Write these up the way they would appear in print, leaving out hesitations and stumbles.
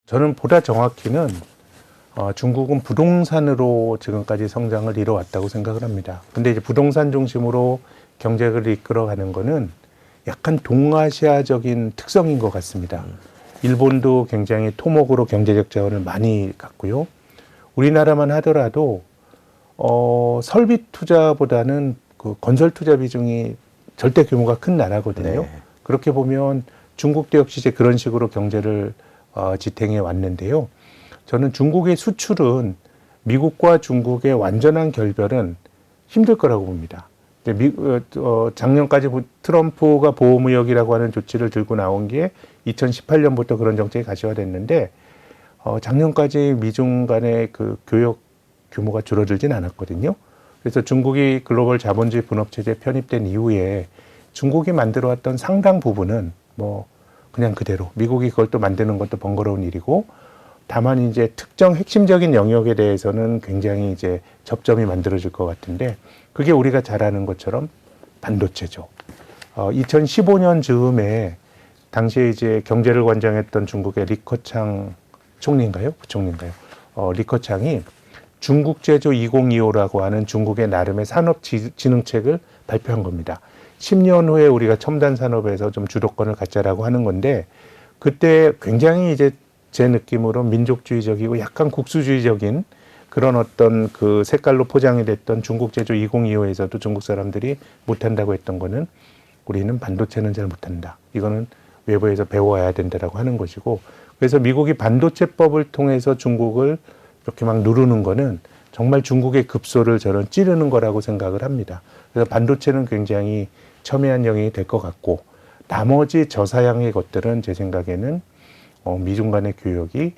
저는 보다 정확히는 중국은 부동산으로 지금까지 성장을 이뤄왔다고 생각을 합니다. 근데 이제 부동산 중심으로 경제를 이끌어가는 거는 약간 동아시아적인 특성인 것 같습니다. 일본도 굉장히 토목으로 경제적 자원을 많이 갖고요. 우리나라만 하더라도 설비 투자보다는 그 건설 투자 비중이 절대 규모가 큰 나라거든요. 네. 그렇게 보면 중국도 역시 이제 그런 식으로 경제를 지탱해 왔는데요. 저는 중국의 수출은 미국과 중국의 완전한 결별은 힘들 거라고 봅니다. 작년까지 트럼프가 보호무역이라고 하는 조치를 들고 나온 게 2018년부터 그런 정책이 가시화됐는데 작년까지 미중 간의 그 교역 규모가 줄어들진 않았거든요. 그래서 중국이 글로벌 자본주의 분업체제에 편입된 이후에 중국이 만들어왔던 상당 부분은 뭐 그냥 그대로 미국이 그걸 또 만드는 것도 번거로운 일이고 다만 이제 특정 핵심적인 영역에 대해서는 굉장히 이제 접점이 만들어질 것 같은데 그게 우리가 잘 아는 것처럼 반도체죠. 2015년 즈음에 당시에 이제 경제를 관장했던 중국의 리커창 총리인가요? 부총리인가요? 리커창이 중국 제조 2025라고 하는 중국의 나름의 산업진흥책을 발표한 겁니다. 10년 후에 우리가 첨단 산업에서 좀 주도권을 갖자라고 하는 건데 그때 굉장히 이제 제 느낌으로 민족주의적이고 약간 국수주의적인 그런 어떤 그 색깔로 포장이 됐던 중국 제조 2025에서도 중국 사람들이 못한다고 했던 거는 우리는 반도체는 잘 못한다. 이거는 외부에서 배워야 된다라고 하는 것이고 그래서 미국이 반도체법을 통해서 중국을 이렇게 막 누르는 거는 정말 중국의 급소를 저는 찌르는 거라고 생각을 합니다. 그래서 반도체는 굉장히 첨예한 영역이 될 것 같고 나머지 저사양의 것들은 제 생각에는 미중 간의 교역이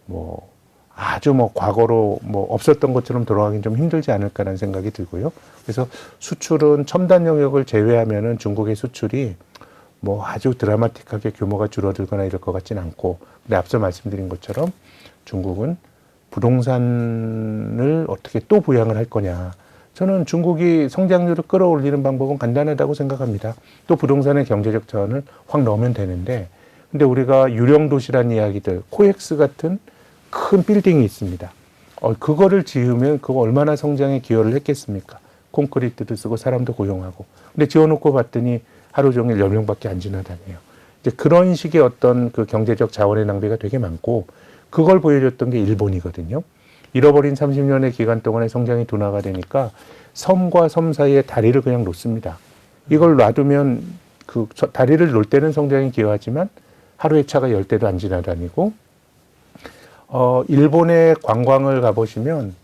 뭐 아주 뭐 과거로 뭐 없었던 것처럼 돌아가긴 좀 힘들지 않을까라는 생각이 들고요. 그래서 수출은 첨단 영역을 제외하면은 중국의 수출이 뭐 아주 드라마틱하게 규모가 줄어들거나 이럴 것 같진 않고 근데 앞서 말씀드린 것처럼 중국은 부동산을 어떻게 또 부양을 할 거냐. 저는 중국이 성장률을 끌어올리는 방법은 간단하다고 생각합니다. 또 부동산의 경제적 자원을 확 넣으면 되는데 근데 우리가 유령 도시라는 이야기들, 코엑스 같은 큰 빌딩이 있습니다. 그거를 지으면 그거 얼마나 성장에 기여를 했겠습니까? 콘크리트도 쓰고 사람도 고용하고. 근데 지어놓고 봤더니 하루 종일 10명밖에 안 지나다녀요. 이제 그런 식의 어떤 그 경제적 자원의 낭비가 되게 많고 그걸 보여줬던 게 일본이거든요. 잃어버린 30년의 기간 동안에 성장이 둔화가 되니까 섬과 섬 사이에 다리를 그냥 놓습니다. 이걸 놔두면 그 다리를 놓을 때는 성장이 기여하지만 하루에 차가 10대도 안 지나다니고 일본의 관광을 가보시면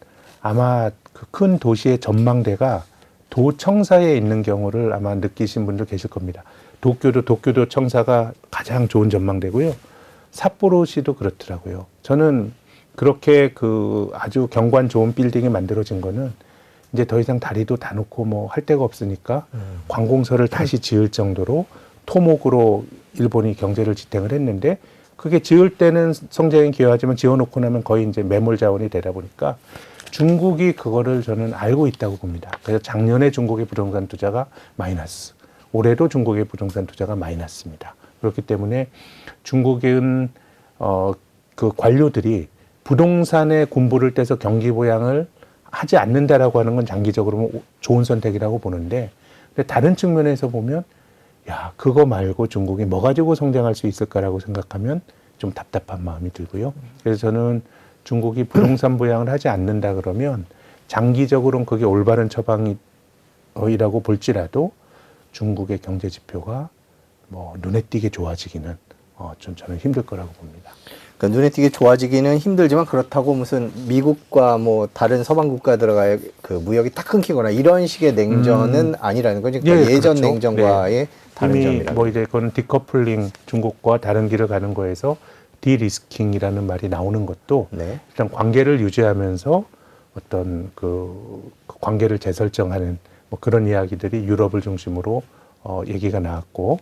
아마 그 큰 도시의 전망대가 도청사에 있는 경우를 아마 느끼신 분들 계실 겁니다. 도쿄도 청사가 가장 좋은 전망대고요. 삿포로시도 그렇더라고요. 저는 그렇게 그 아주 경관 좋은 빌딩이 만들어진 거는 이제 더 이상 다리도 다 놓고 뭐 할 데가 없으니까 관공서를 다시 지을 정도로 토목으로 일본이 경제를 지탱을 했는데 그게 지을 때는 성장에 기여하지만 지어놓고 나면 거의 이제 매몰 자원이 되다 보니까 중국이 그거를 저는 알고 있다고 봅니다. 그래서 작년에 중국의 부동산 투자가 마이너스, 올해도 중국의 부동산 투자가 마이너스입니다. 그렇기 때문에 중국은 그 관료들이 부동산의 군부를 떼서 경기 부양을 하지 않는다라고 하는 건 장기적으로 좋은 선택이라고 보는데 근데 다른 측면에서 보면 야 그거 말고 중국이 뭐 가지고 성장할 수 있을까라고 생각하면 좀 답답한 마음이 들고요. 그래서 저는 중국이 부동산 부양을 하지 않는다 그러면 장기적으로는 그게 올바른 처방이라고 볼지라도 중국의 경제 지표가 뭐 눈에 띄게 좋아지기는 좀 저는 힘들 거라고 봅니다. 그러니까 눈에 띄게 좋아지기는 힘들지만 그렇다고 무슨 미국과 뭐 다른 서방 국가들과의 그 무역이 딱 끊기거나 이런 식의 냉전은 아니라는 거죠. 그러니까 예전 그렇죠. 냉전과의 다른 이미 점이라는 뭐 이제 그건 디커플링 중국과 다른 길을 가는 거에서 디리스킹이라는 말이 나오는 것도 네. 일단 관계를 유지하면서 어떤 그 관계를 재설정하는 뭐 그런 이야기들이 유럽을 중심으로 얘기가 나왔고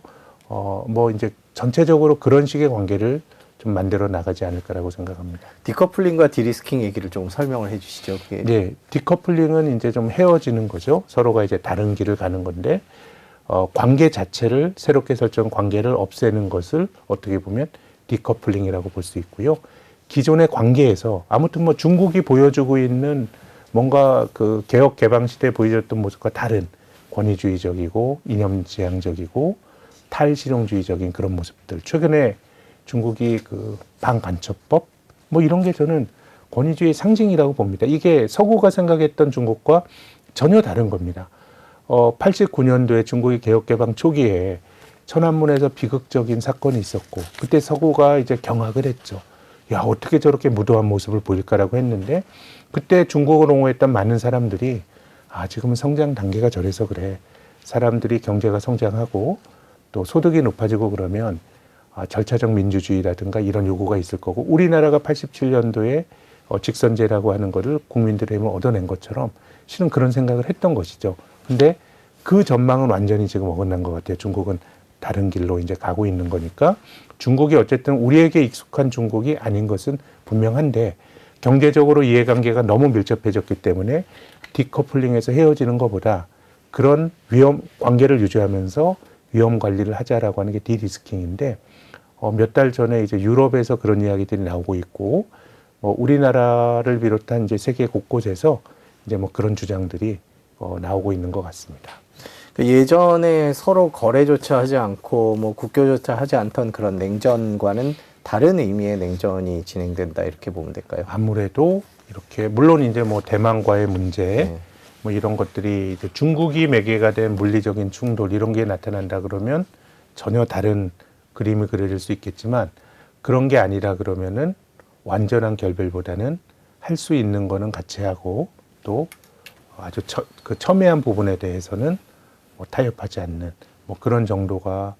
뭐 이제 전체적으로 그런 식의 관계를 좀 만들어 나가지 않을까라고 생각합니다. 디커플링과 디리스킹 얘기를 좀 설명을 해 주시죠. 그게. 네, 디커플링은 이제 좀 헤어지는 거죠. 서로가 이제 다른 길을 가는 건데 관계 자체를 새롭게 설정 관계를 없애는 것을 어떻게 보면 디커플링이라고 볼 수 있고요. 기존의 관계에서 아무튼 뭐 중국이 보여주고 있는 뭔가 그 개혁 개방 시대에 보여줬던 모습과 다른 권위주의적이고 이념지향적이고 탈실용주의적인 그런 모습들. 최근에 중국이 그 반간첩법 뭐 이런 게 저는 권위주의 상징이라고 봅니다. 이게 서구가 생각했던 중국과 전혀 다른 겁니다. 89년도에 중국이 개혁 개방 초기에 천안문에서 비극적인 사건이 있었고 그때 서구가 이제 경악을 했죠. 야, 어떻게 저렇게 무도한 모습을 보일까라고 했는데 그때 중국을 옹호했던 많은 사람들이 지금은 성장 단계가 저래서 그래. 사람들이 경제가 성장하고 또 소득이 높아지고 그러면 절차적 민주주의라든가 이런 요구가 있을 거고 우리나라가 87년도에 직선제라고 하는 거를 국민들의 힘을 얻어낸 것처럼 실은 그런 생각을 했던 것이죠. 근데 그 전망은 완전히 지금 어긋난 것 같아요. 중국은 다른 길로 이제 가고 있는 거니까 중국이 어쨌든 우리에게 익숙한 중국이 아닌 것은 분명한데 경제적으로 이해관계가 너무 밀접해졌기 때문에 디커플링에서 헤어지는 것보다 그런 위험 관계를 유지하면서 위험 관리를 하자라고 하는 게 디리스킹인데 몇 달 전에 이제 유럽에서 그런 이야기들이 나오고 있고 우리나라를 비롯한 이제 세계 곳곳에서 이제 뭐 그런 주장들이 나오고 있는 것 같습니다. 예전에 서로 거래조차 하지 않고 뭐 국교조차 하지 않던 그런 냉전과는 다른 의미의 냉전이 진행된다 이렇게 보면 될까요? 아무래도 이렇게 물론 이제 뭐 대만과의 문제 뭐 이런 것들이 이제 중국이 매개가 된 물리적인 충돌 이런 게 나타난다 그러면 전혀 다른 그림이 그려질 수 있겠지만 그런 게 아니라 그러면은 완전한 결별보다는 할 수 있는 거는 같이 하고 또 아주 그 첨예한 부분에 대해서는 타협하지 않는 뭐 그런 정도가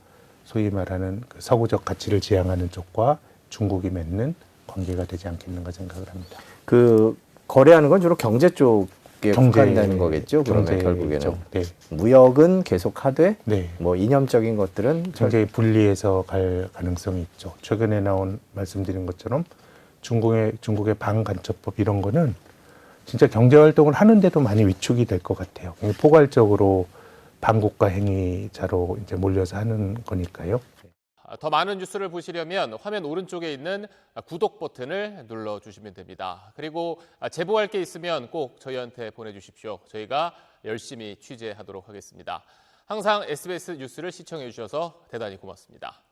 소위 말하는 그 서구적 가치를 지향하는 쪽과 중국이 맺는 관계가 되지 않겠는가 생각을 합니다. 그 거래하는 건 주로 경제 쪽에 국한되는 거겠죠. 그러면 결국에는 네. 무역은 계속하되 네. 뭐 이념적인 것들은 굉장히 분리해서 갈 가능성이 있죠. 최근에 나온 말씀드린 것처럼 중국의 반간첩법 이런 거는 진짜 경제 활동을 하는데도 많이 위축이 될 것 같아요. 포괄적으로 반국가 행위자로 이제 몰려서 하는 거니까요. 더 많은 뉴스를 보시려면 화면 오른쪽에 있는 구독 버튼을 눌러주시면 됩니다. 그리고 제보할 게 있으면 꼭 저희한테 보내주십시오. 저희가 열심히 취재하도록 하겠습니다. 항상 SBS 뉴스를 시청해 주셔서 대단히 고맙습니다.